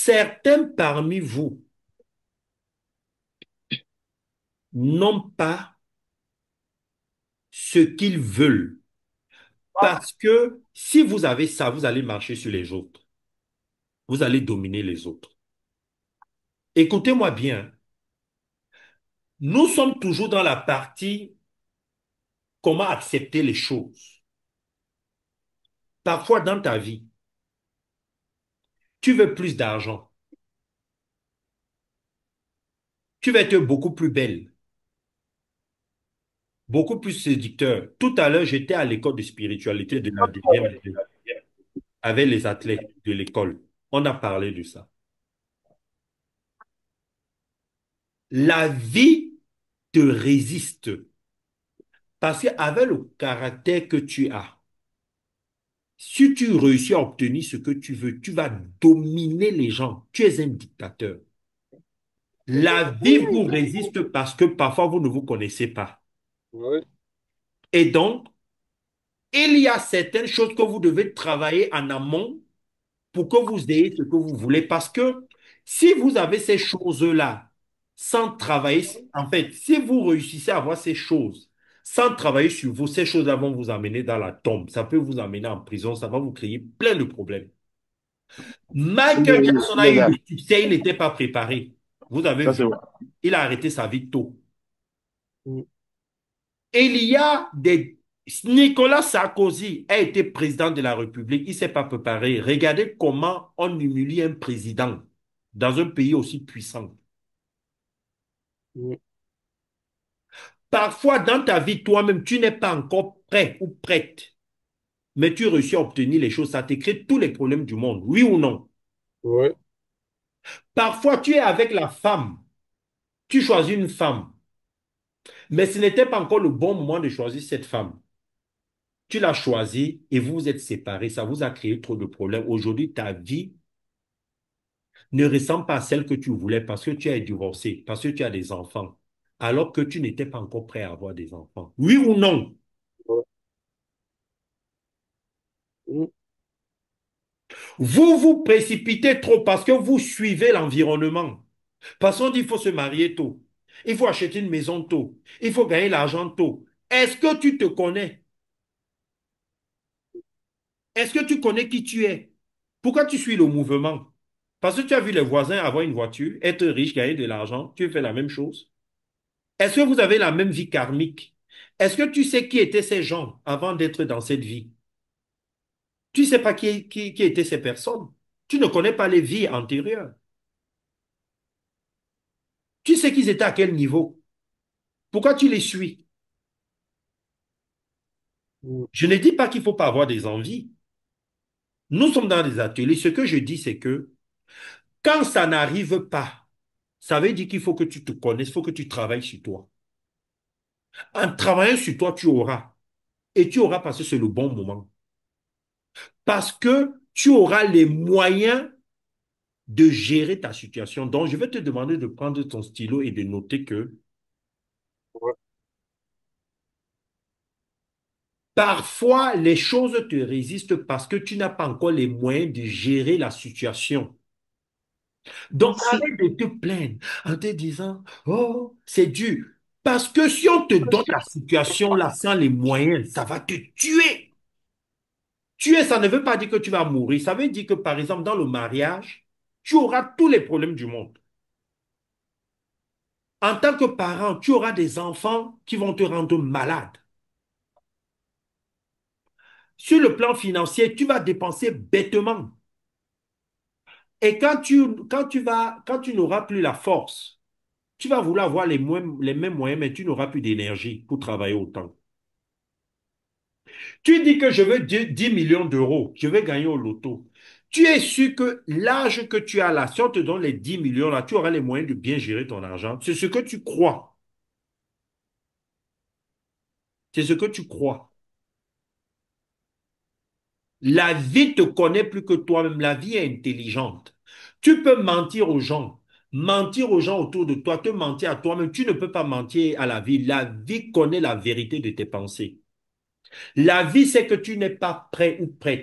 Certains parmi vous n'ont pas ce qu'ils veulent. Parce que si vous avez ça, vous allez marcher sur les autres. Vous allez dominer les autres. Écoutez-moi bien. Nous sommes toujours dans la partie comment accepter les choses. Parfois dans ta vie, tu veux plus d'argent. Tu vas être beaucoup plus belle, beaucoup plus séducteur. Tout à l'heure, j'étais à l'école de spiritualité de la deuxième année avec les athlètes de l'école. On a parlé de ça. La vie te résiste parce qu'avec le caractère que tu as, si tu réussis à obtenir ce que tu veux, tu vas dominer les gens. Tu es un dictateur. La vie vous résiste parce que parfois vous ne vous connaissez pas. Oui, Et donc, il y a certaines choses que vous devez travailler en amont pour que vous ayez ce que vous voulez. Parce que si vous avez ces choses-là sans travailler, en fait, si vous réussissez à avoir ces choses sans travailler sur vous, ces choses-là vont vous amener dans la tombe. Ça peut vous amener en prison, ça va vous créer plein de problèmes. Michael Jackson il a est eu là. le succès, il n'était pas préparé. Vous avez Ça, c'est vu, vrai. il a arrêté sa vie tôt. Mm. Et il y a des... Nicolas Sarkozy a été président de la République, il ne s'est pas préparé. Regardez comment on humilie un président dans un pays aussi puissant. Mm. Parfois, dans ta vie, toi-même, tu n'es pas encore prêt ou prête, mais tu réussis à obtenir les choses, ça te crée tous les problèmes du monde, oui ou non? Oui, Parfois, tu es avec la femme, tu choisis une femme, mais ce n'était pas encore le bon moment de choisir cette femme. Tu l'as choisie et vous vous êtes séparés, ça vous a créé trop de problèmes. Aujourd'hui, ta vie ne ressemble pas à celle que tu voulais parce que tu es divorcé, parce que tu as des enfants, alors que tu n'étais pas encore prêt à avoir des enfants. Oui ou non? oui. Mm. Vous vous précipitez trop parce que vous suivez l'environnement. Parce qu'on dit qu'il faut se marier tôt. Il faut acheter une maison tôt. Il faut gagner l'argent tôt. Est-ce que tu te connais? Est-ce que tu connais qui tu es? Pourquoi tu suis le mouvement? Parce que tu as vu les voisins avoir une voiture, être riche, gagner de l'argent. Tu fais la même chose. Est-ce que vous avez la même vie karmique? Est-ce que tu sais qui étaient ces gens avant d'être dans cette vie? Tu ne sais pas qui étaient ces personnes. Tu ne connais pas les vies antérieures. Tu sais qu'ils étaient à quel niveau. Pourquoi tu les suis? Mm. Je ne dis pas qu'il ne faut pas avoir des envies. Nous sommes dans des ateliers. Ce que je dis, c'est que quand ça n'arrive pas, ça veut dire qu'il faut que tu te connaisses, il faut que tu travailles sur toi. En travaillant sur toi, tu auras. Et tu auras parce que c'est le bon moment. Parce que tu auras les moyens de gérer ta situation. Donc, je vais te demander de prendre ton stylo et de noter que Ouais. parfois, les choses te résistent parce que tu n'as pas encore les moyens de gérer la situation. Donc, Si, arrête de te plaindre en te disant, oh, c'est dur. Parce que si on te donne la situation là sans les moyens, ça va te tuer. Tuer, ça ne veut pas dire que tu vas mourir. Ça veut dire que, par exemple, dans le mariage, tu auras tous les problèmes du monde. En tant que parent, tu auras des enfants qui vont te rendre malade. Sur le plan financier, tu vas dépenser bêtement. Et quand tu n'auras plus la force, tu vas vouloir avoir les mêmes moyens, mais tu n'auras plus d'énergie pour travailler autant. Tu dis que je veux 10 millions d'euros, je vais gagner au loto. Tu es sûr que l'âge que tu as là, si on te donne les 10 millions là, tu auras les moyens de bien gérer ton argent. C'est ce que tu crois. C'est ce que tu crois. La vie te connaît plus que toi-même. La vie est intelligente. Tu peux mentir aux gens autour de toi, te mentir à toi-même. Tu ne peux pas mentir à la vie. La vie connaît la vérité de tes pensées. La vie, c'est que tu n'es pas prêt ou prête